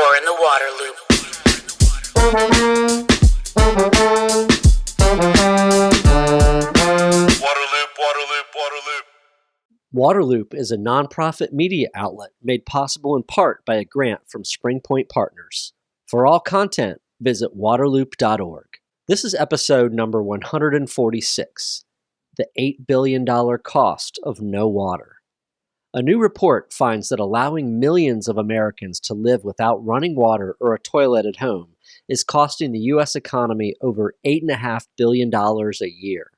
You're in the water loop. Waterloop is a nonprofit media outlet made possible in part by a grant from Springpoint Partners. For all content, visit waterloop.org. This is episode number 146, The $8 billion Cost of No Water. A new report finds that allowing millions of Americans to live without running water or a toilet at home is costing the U.S. economy over $8.5 billion a year.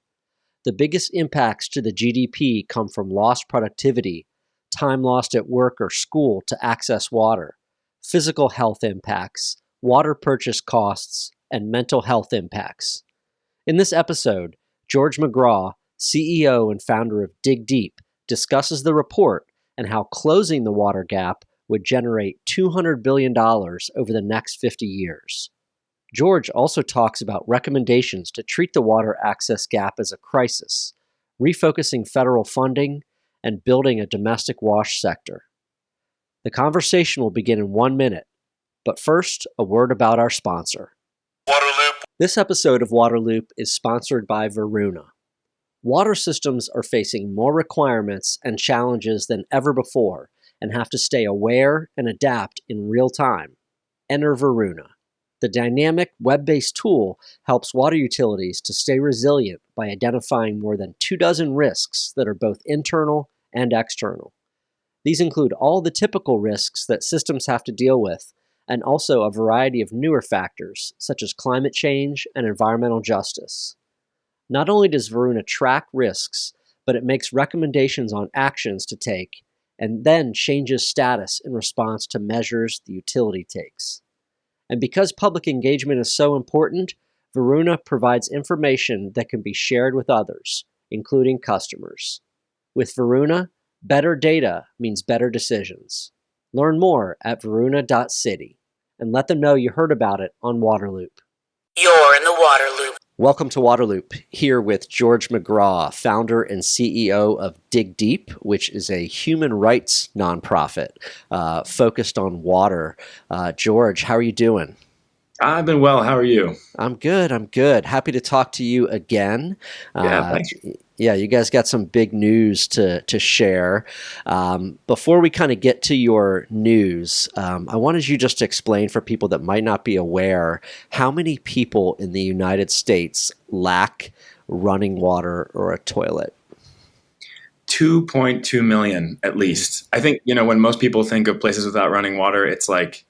The biggest impacts to the GDP come from lost productivity, time lost at work or school to access water, physical health impacts, water purchase costs, and mental health impacts. In this episode, George McGraw, CEO and founder of DigDeep, discusses the report and how closing the water gap would generate $200 billion over the next 50 years. George also talks about recommendations to treat the water access gap as a crisis, refocusing federal funding, and building a domestic wash sector. The conversation will begin in 1 minute, but first, a word about our sponsor. Waterloop. This episode of Waterloop is sponsored by Varuna. Water systems are facing more requirements and challenges than ever before and have to stay aware and adapt in real time. Enter Varuna. The dynamic web-based tool helps water utilities to stay resilient by identifying more than 24 risks that are both internal and external. These include all the typical risks that systems have to deal with, and also a variety of newer factors, such as climate change and environmental justice. Not only does Varuna track risks, but it makes recommendations on actions to take, and then changes status in response to measures the utility takes. And because public engagement is so important, Varuna provides information that can be shared with others, including customers. With Varuna, better data means better decisions. Learn more at varuna.city and let them know you heard about it on Waterloop. You're in the water loop. Welcome to Waterloop, here with George McGraw, founder and CEO of DigDeep, which is a human rights nonprofit focused on water. George, how are you doing? I've been well. How are you? I'm good. Happy to talk to you again. Thanks. Yeah, you guys got some big news to share. Before we kind of get to your news, I wanted you just to explain for people that might not be aware how many people in the United States lack running water or a toilet. 2.2 million at least. I think, when most people think of places without running water, it's like,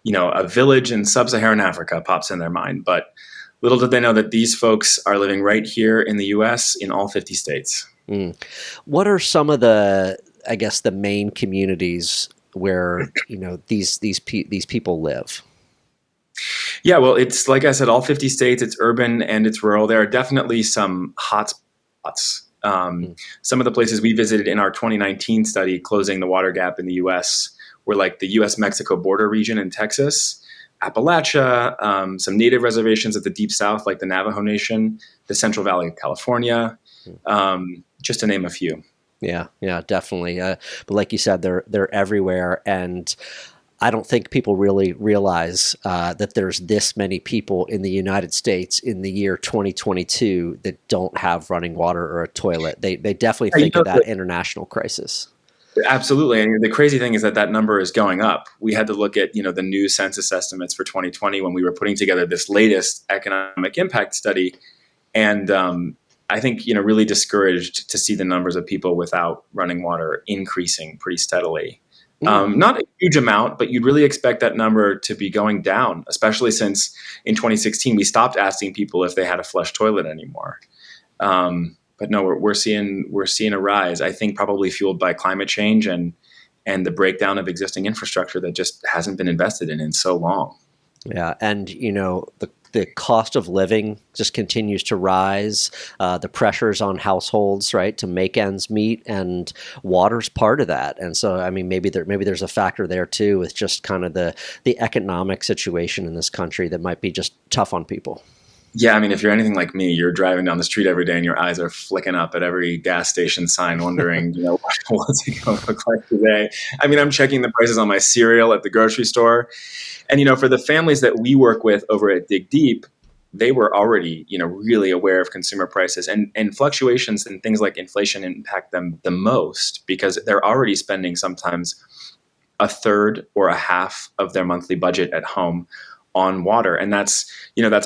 a village in sub-Saharan Africa pops in their mind. But little did they know that these folks are living right here in the U.S. in all 50 states. What are some of the main communities where these people live? Yeah, well, it's like I said, all 50 states. It's urban and it's rural. There are definitely some hot spots. Some of the places we visited in our 2019 study, Closing the Water Gap in the U.S., were like the U.S.-Mexico border region in Texas, Appalachia, some native reservations at the Deep South, like the Navajo Nation, the Central Valley of California, just to name a few. Yeah, definitely. But like you said, they're everywhere, and I don't think people really realize that there's this many people in the United States in the year 2022 that don't have running water or a toilet. They definitely think of that international crisis. Absolutely. And the crazy thing is that number is going up. We had to look at, the new census estimates for 2020 when we were putting together this latest economic impact study. And I think, really discouraged to see the numbers of people without running water increasing pretty steadily. Not a huge amount, but you'd really expect that number to be going down, especially since in 2016, we stopped asking people if they had a flush toilet anymore. But no, we're seeing a rise, I think probably fueled by climate change and the breakdown of existing infrastructure that just hasn't been invested in so long. Yeah, and the cost of living just continues to rise. The pressures on households, right, to make ends meet, and water's part of that. And so, maybe there's a factor there too, with just kind of the economic situation in this country that might be just tough on people. Yeah, I mean, if you're anything like me, you're driving down the street every day and your eyes are flicking up at every gas station sign, wondering, what's it going to look like today? I mean, I'm checking the prices on my cereal at the grocery store. And, for the families that we work with over at Dig Deep, they were already, really aware of consumer prices, and fluctuations and things like inflation impact them the most because they're already spending sometimes a third or a half of their monthly budget at home on water. And that's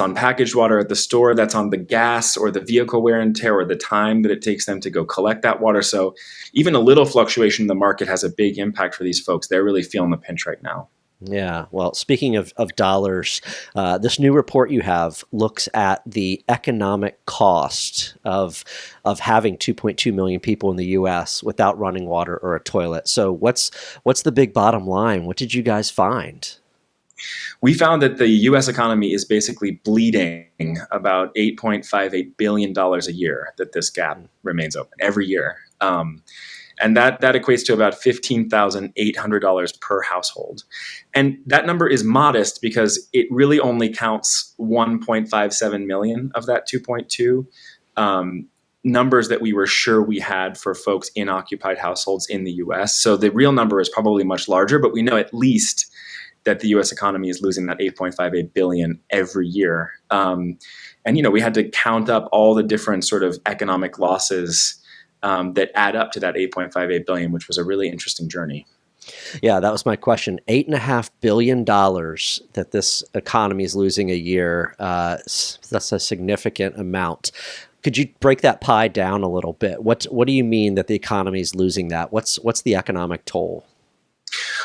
on packaged water at the store, that's on the gas or the vehicle wear and tear or the time that it takes them to go collect that water. So even a little fluctuation in the market has a big impact for these folks. They're really feeling the pinch right now. Yeah. Well, speaking of dollars, this new report you have looks at the economic cost of having 2.2 million people in the U.S. without running water or a toilet. So what's the big bottom line? What did you guys find? We found that the U.S. economy is basically bleeding about $8.58 billion a year, that this gap remains open every year. And that equates to about $15,800 per household. And that number is modest because it really only counts 1.57 million of that 2.2 numbers that we were sure we had for folks in occupied households in the U.S. So the real number is probably much larger, but we know at least that the U.S. economy is losing that 8.58 billion every year. And we had to count up all the different sort of economic losses that add up to that 8.58 billion, which was a really interesting journey. Yeah, that was my question. $8.5 billion that this economy is losing a year. That's a significant amount. Could you break that pie down a little bit? What do you mean that the economy is losing that? What's the economic toll?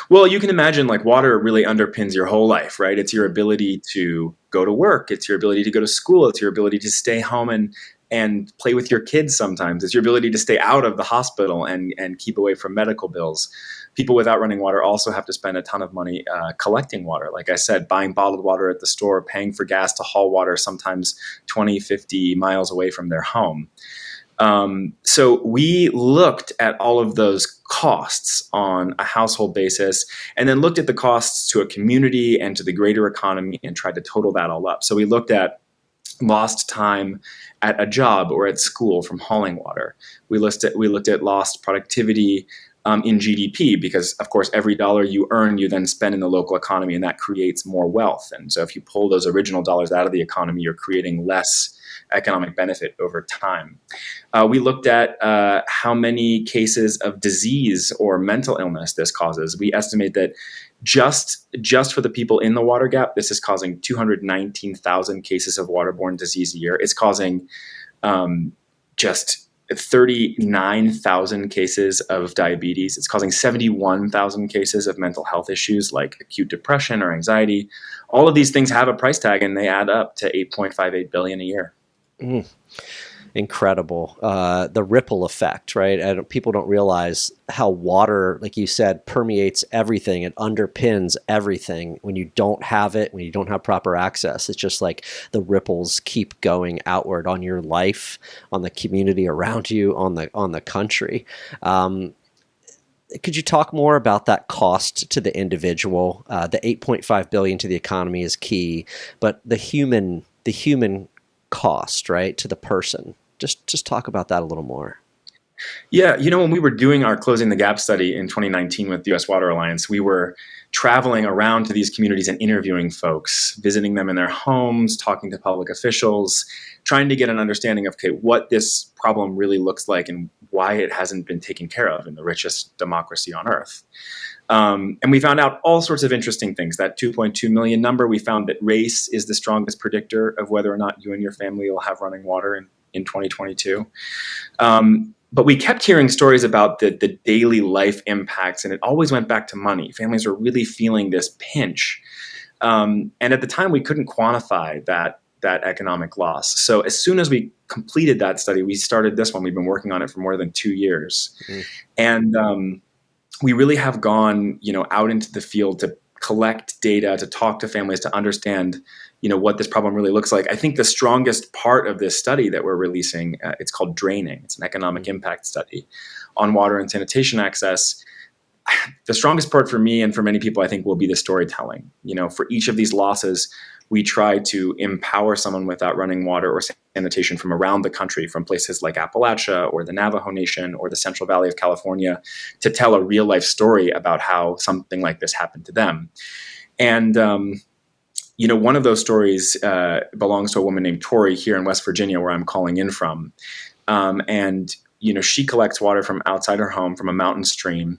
Well, you can imagine water really underpins your whole life, right? It's your ability to go to work. It's your ability to go to school. It's your ability to stay home and play with your kids sometimes. It's your ability to stay out of the hospital and keep away from medical bills. People without running water also have to spend a ton of money collecting water. Like I said, buying bottled water at the store, paying for gas to haul water sometimes 20, 50 miles away from their home. So we looked at all of those costs on a household basis and then looked at the costs to a community and to the greater economy and tried to total that all up. So we looked at lost time at a job or at school from hauling water. We looked at lost productivity in GDP because, of course, every dollar you earn, you then spend in the local economy, and that creates more wealth. And so if you pull those original dollars out of the economy, you're creating less economic benefit over time. We looked at how many cases of disease or mental illness this causes. We estimate that just for the people in the water gap, this is causing 219,000 cases of waterborne disease a year. It's causing just 39,000 cases of diabetes. It's causing 71,000 cases of mental health issues like acute depression or anxiety. All of these things have a price tag, and they add up to $8.58 billion a year. Incredible. The ripple effect, right? And people don't realize how water, like you said, permeates everything. It underpins everything. When you don't have it, when you don't have proper access, it's just like the ripples keep going outward on your life, on the community around you, on the country. Could you talk more about that cost to the individual? The 8.5 billion to the economy is key, but the human cost, right, to the person. Just talk about that a little more. Yeah, when we were doing our Closing the Gap study in 2019 with the U.S. Water Alliance, we were traveling around to these communities and interviewing folks, visiting them in their homes, talking to public officials, trying to get an understanding of, what this problem really looks like and why it hasn't been taken care of in the richest democracy on earth. And we found out all sorts of interesting things. That 2.2 million number, we found that race is the strongest predictor of whether or not you and your family will have running water in 2022. But we kept hearing stories about the daily life impacts, and it always went back to money. Families were really feeling this pinch. And at the time, we couldn't quantify that economic loss. So as soon as we completed that study, we started this one. We've been working on it for more than 2 years. And we really have gone, out into the field to collect data, to talk to families, to understand, what this problem really looks like. I think the strongest part of this study that we're releasing, it's called Draining. It's an economic impact study on water and sanitation access. The strongest part for me and for many people, I think, will be the storytelling. For each of these losses, we try to empower someone without running water or sanitation from around the country, from places like Appalachia or the Navajo Nation or the Central Valley of California, to tell a real life story about how something like this happened to them. And, one of those stories belongs to a woman named Tori here in West Virginia, where I'm calling in from. And she collects water from outside her home from a mountain stream.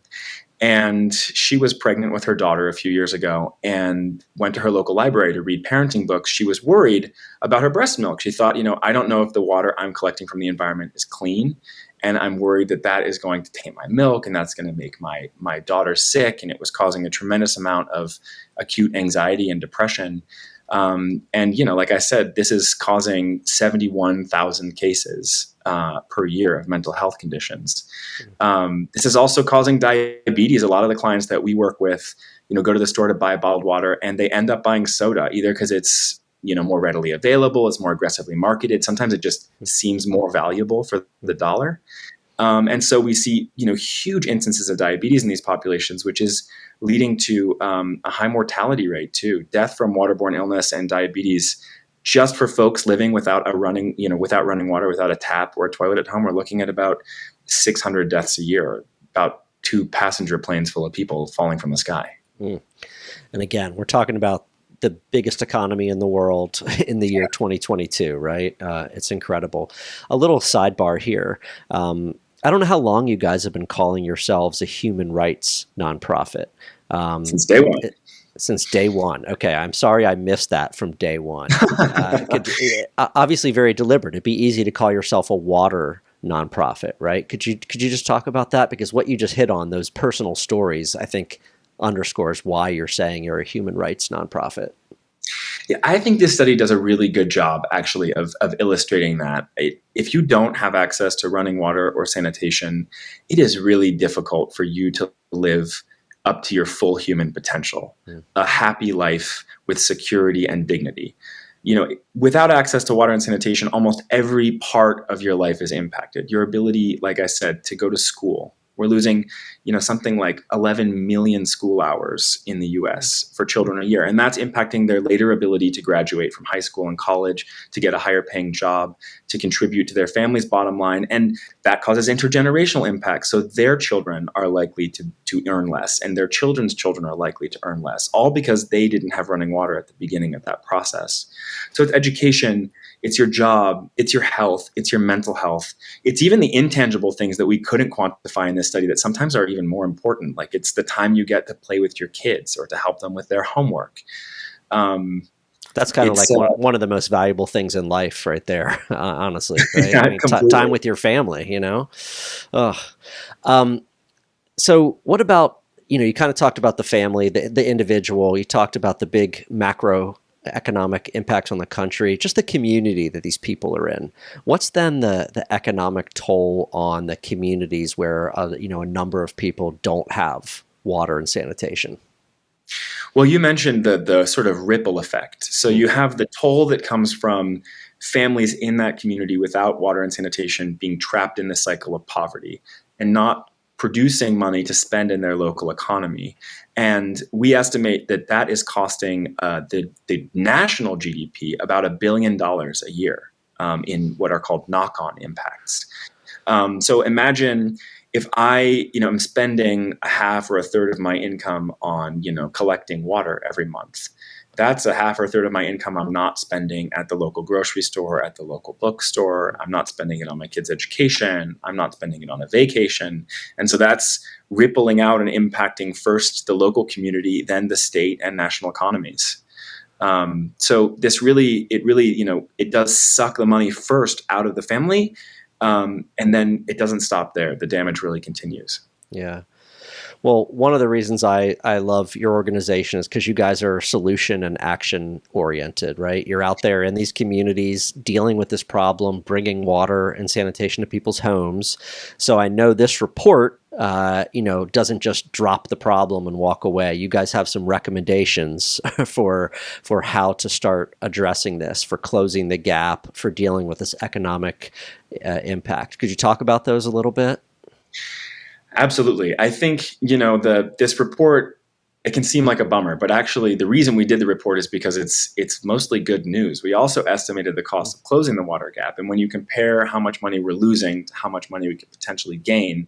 And she was pregnant with her daughter a few years ago and went to her local library to read parenting books. She was worried about her breast milk. She thought, I don't know if the water I'm collecting from the environment is clean. And I'm worried that is going to taint my milk, and that's going to make my daughter sick. And it was causing a tremendous amount of acute anxiety and depression. Like I said, this is causing 71,000 cases per year of mental health conditions. This is also causing diabetes. A lot of the clients that we work with, go to the store to buy bottled water, and they end up buying soda, either because it's more readily available, it's more aggressively marketed. Sometimes it just seems more valuable for the dollar. And so we see, huge instances of diabetes in these populations, which is leading to a high mortality rate too. Death from waterborne illness and diabetes, just for folks living without running water, without a tap or a toilet at home, we're looking at about 600 deaths a year, about 2 passenger planes full of people falling from the sky. And again, we're talking about the biggest economy in the world in the year 2022, right? It's incredible. A little sidebar here. I don't know how long you guys have been calling yourselves a human rights nonprofit. Since day one. Since day one. Okay, I'm sorry I missed that from day one. Obviously very deliberate. It'd be easy to call yourself a water nonprofit, right? Could you just talk about that? Because what you just hit on, those personal stories, I think underscores why you're saying you're a human rights nonprofit. Yeah, I think this study does a really good job, actually, of illustrating that. If you don't have access to running water or sanitation, it is really difficult for you to live up to your full human potential, a happy life with security and dignity. Without access to water and sanitation, almost every part of your life is impacted. Your ability, like I said, to go to school. We're losing, something like 11 million school hours in the US for children a year. And that's impacting their later ability to graduate from high school and college, to get a higher paying job, to contribute to their family's bottom line. And that causes intergenerational impacts. So their children are likely to earn less, and their children's children are likely to earn less, all because they didn't have running water at the beginning of that process. So it's education, it's your job, it's your health, it's your mental health. It's even the intangible things that we couldn't quantify in this study that sometimes are even more important. Like it's the time you get to play with your kids or to help them with their homework. That's kind of like one of the most valuable things in life right there, honestly. Right? Yeah, time with your family, So what about, you kind of talked about the family, the individual, you talked about the big macroeconomic impacts on the country, just the community that these people are in. What's then the economic toll on the communities where, a number of people don't have water and sanitation? Well, you mentioned the sort of ripple effect. So you have the toll that comes from families in that community without water and sanitation being trapped in the cycle of poverty and not producing money to spend in their local economy. And we estimate that is costing the national GDP about $1 billion a year in what are called knock-on impacts. So imagine if I, am spending a half or a third of my income on, collecting water every month. That's a half or a third of my income I'm not spending at the local grocery store, at the local bookstore. I'm not spending it on my kids' education. I'm not spending it on a vacation. And so that's rippling out and impacting first the local community, then the state and national economies. So this it does suck the money first out of the family. And then it doesn't stop there. The damage really continues. Yeah. Well, one of the reasons I love your organization is because you guys are solution and action oriented, right? You're out there in these communities dealing with this problem, bringing water and sanitation to people's homes. So I know this report, doesn't just drop the problem and walk away. You guys have some recommendations for how to start addressing this, for closing the gap, for dealing with this economic impact. Could you talk about those a little bit? Absolutely. I think, this report it can seem like a bummer, but actually the reason we did the report is because it's mostly good news. We also estimated the cost of closing the water gap. And when you compare how much money we're losing to how much money we could potentially gain,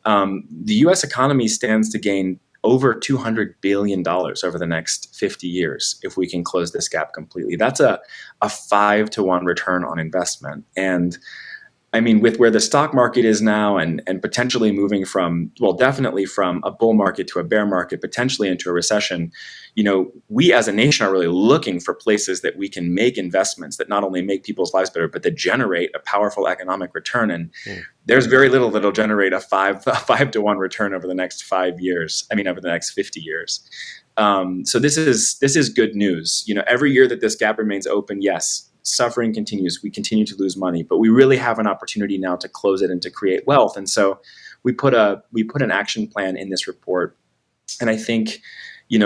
the U.S. economy stands to gain over $200 billion over the next 50 years if we can close this gap completely. That's a 5-to-1 return on investment. And I mean, with where the stock market is now and potentially moving from, well, definitely from a bull market to a bear market, potentially into a recession, we as a nation are really looking for places that we can make investments that not only make people's lives better, but that generate a powerful economic return. And there's very little that'll generate a 5-to-1 return over the next 5 years. I mean, over the next 50 years. So this is good news. Every year that this gap remains open, yes, suffering continues. We continue to lose money, but we really have an opportunity now to close it and to create wealth. And so we put an action plan in this report. And I think,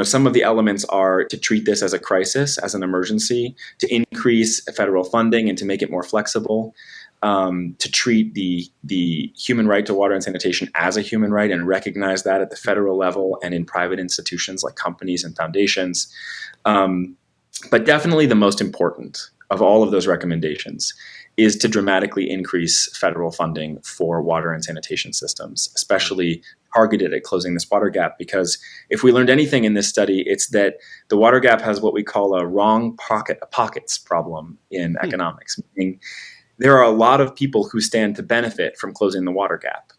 some of the elements are to treat this as a crisis, as an emergency, to increase federal funding and to make it more flexible, to treat the human right to water and sanitation as a human right and recognize that at the federal level and in private institutions like companies and foundations. But definitely the most important of all of those recommendations is to dramatically increase federal funding for water and sanitation systems, especially targeted at closing this water gap. Because if we learned anything in this study, it's that the water gap has what we call a wrong pockets problem in economics, meaning there are a lot of people who stand to benefit from closing the water gap.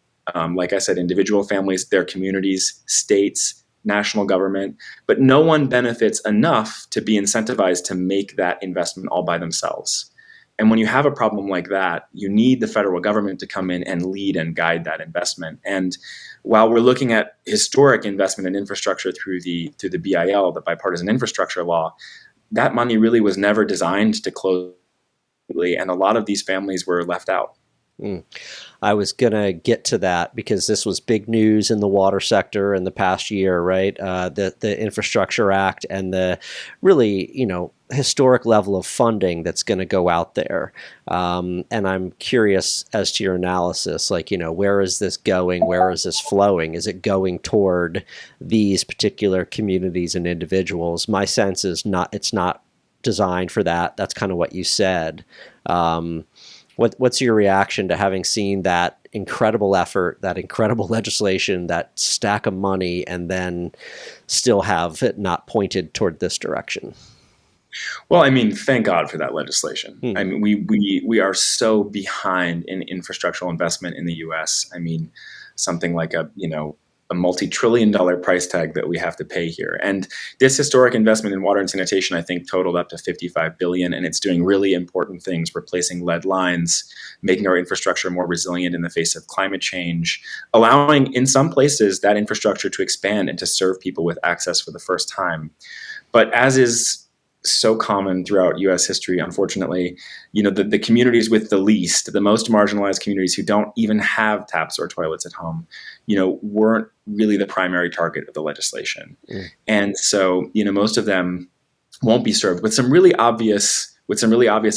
Like I said, individual families, their communities, states, national government, but no one benefits enough to be incentivized to make that investment all by themselves. And when you have a problem like that, you need the federal government to come in and lead and guide that investment. And while we're looking at historic investment in infrastructure through the BIL, the Bipartisan Infrastructure Law, that money really was never designed to close, and a lot of these families were left out. I was going to get to that because this was big news in the water sector in the past year, right? The Infrastructure Act and the really, historic level of funding that's going to go out there. And I'm curious as to your analysis, where is this going? Where is this flowing? Is it going toward these particular communities and individuals? My sense is it's not designed for that. That's kind of what you said. What's your reaction to having seen that incredible effort, that incredible legislation, that stack of money, and then still have it not pointed toward this direction? Well, I mean, thank God for that legislation. I mean, we are so behind in infrastructural investment in the U.S. I mean, something like a multi-trillion-dollar price tag that we have to pay here. And this historic investment in water and sanitation, I think, totaled up to $55 billion, and it's doing really important things, replacing lead lines, making our infrastructure more resilient in the face of climate change, allowing, in some places, that infrastructure to expand and to serve people with access for the first time. But as is so common throughout U.S. history, unfortunately, the communities with the least, the most marginalized communities who don't even have taps or toilets at home, weren't really the primary target of the legislation. And so, most of them won't be served with some really obvious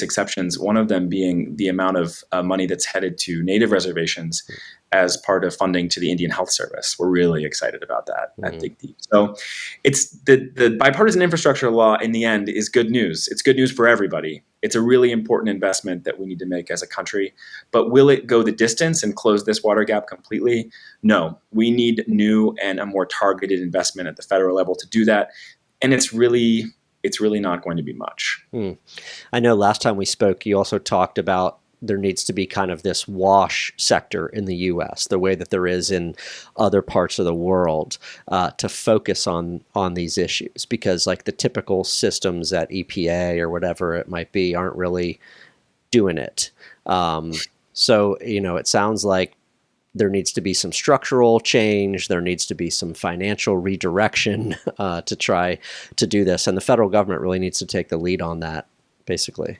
exceptions, one of them being the amount of money that's headed to native reservations as part of funding to the Indian Health Service. We're really excited about that at DigDeep. So it's the bipartisan infrastructure law in the end is good news. It's good news for everybody. It's a really important investment that we need to make as a country. But will it go the distance and close this water gap completely? No. We need new and a more targeted investment at the federal level to do that. And it's really not going to be much. I know last time we spoke, you also talked about there needs to be kind of this wash sector in the U.S., the way that there is in other parts of the world, to focus on these issues, because like the typical systems at EPA or whatever it might be aren't really doing it. So, it sounds like there needs to be some structural change. There needs to be some financial redirection to try to do this. And the federal government really needs to take the lead on that, basically.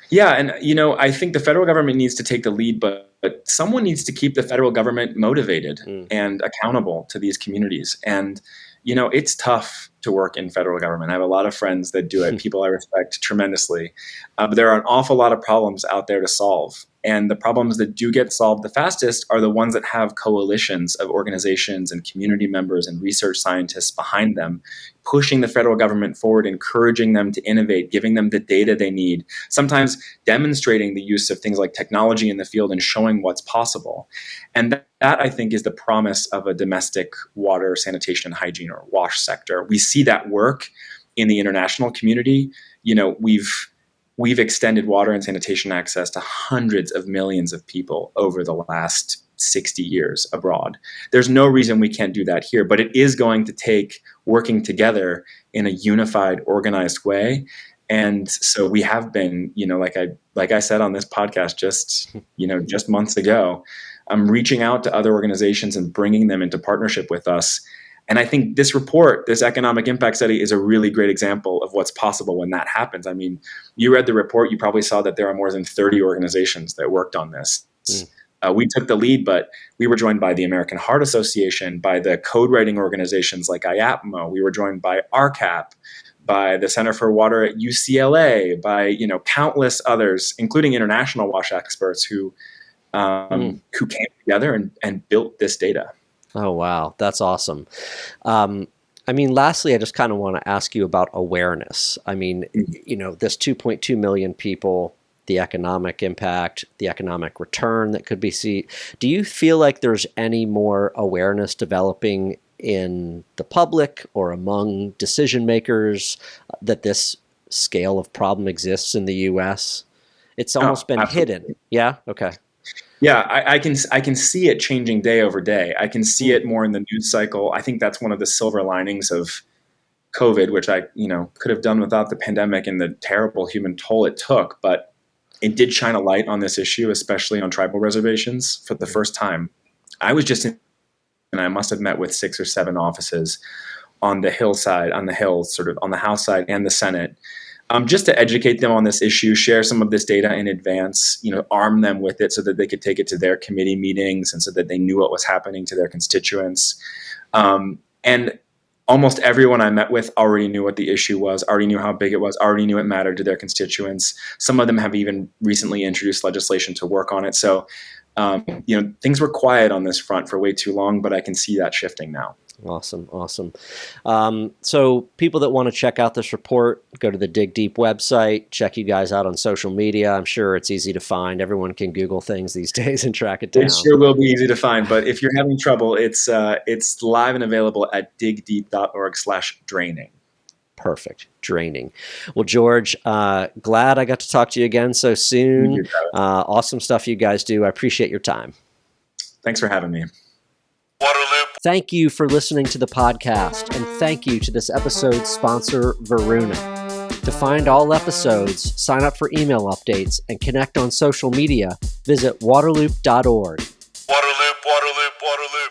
Yeah. And, I think the federal government needs to take the lead, but someone needs to keep the federal government motivated and accountable to these communities. And, it's tough to work in federal government. I have a lot of friends that do it, people I respect tremendously. But there are an awful lot of problems out there to solve. And the problems that do get solved the fastest are the ones that have coalitions of organizations and community members and research scientists behind them, pushing the federal government forward, encouraging them to innovate, giving them the data they need, sometimes demonstrating the use of things like technology in the field and showing what's possible. And that I think, is the promise of a domestic water, sanitation, and hygiene, or WASH sector. We see that work in the international community. We've extended water and sanitation access to hundreds of millions of people over the last 60 years abroad. There's no reason we can't do that here, but it is going to take working together in a unified, organized way. And so we have been, like I said on this podcast just months ago, reaching out to other organizations and bringing them into partnership with us. And I think this report, this economic impact study, is a really great example of what's possible when that happens. I mean, you read the report, you probably saw that there are more than 30 organizations that worked on this. We took the lead, but we were joined by the American Heart Association, by the code writing organizations like IAPMO. We were joined by RCAP, by the Center for Water at UCLA, by countless others, including international WASH experts who came together and built this data. Oh, wow. That's awesome. Lastly, I just kind of want to ask you about awareness. This 2.2 million people, the economic impact, the economic return that could be seen. Do you feel like there's any more awareness developing in the public or among decision makers that this scale of problem exists in the U.S.? It's almost been absolutely hidden. Yeah? Okay. Yeah, I can see it changing day over day. I can see it more in the news cycle. I think that's one of the silver linings of COVID, which I could have done without the pandemic and the terrible human toll it took. But it did shine a light on this issue, especially on tribal reservations for the first time. I was just and I must have met with 6 or 7 offices on the hillside, on the hill, sort of on the House side and the Senate, just to educate them on this issue, share some of this data in advance, arm them with it so that they could take it to their committee meetings and so that they knew what was happening to their constituents. And almost everyone I met with already knew what the issue was, already knew how big it was, already knew it mattered to their constituents. Some of them have even recently introduced legislation to work on it. So, things were quiet on this front for way too long, but I can see that shifting now. Awesome. So people that want to check out this report, go to the DigDeep website, check you guys out on social media. I'm sure it's easy to find. Everyone can Google things these days and track it down. It sure will be easy to find, but if you're having trouble, it's live and available at digdeep.org/draining. Perfect. Draining. Well, George, glad I got to talk to you again so soon. Awesome stuff you guys do. I appreciate your time. Thanks for having me. Waterloop. Thank you for listening to the podcast, and thank you to this episode's sponsor, Varuna. To find all episodes, sign up for email updates, and connect on social media, visit waterloop.org. Waterloop, Waterloop, Waterloop.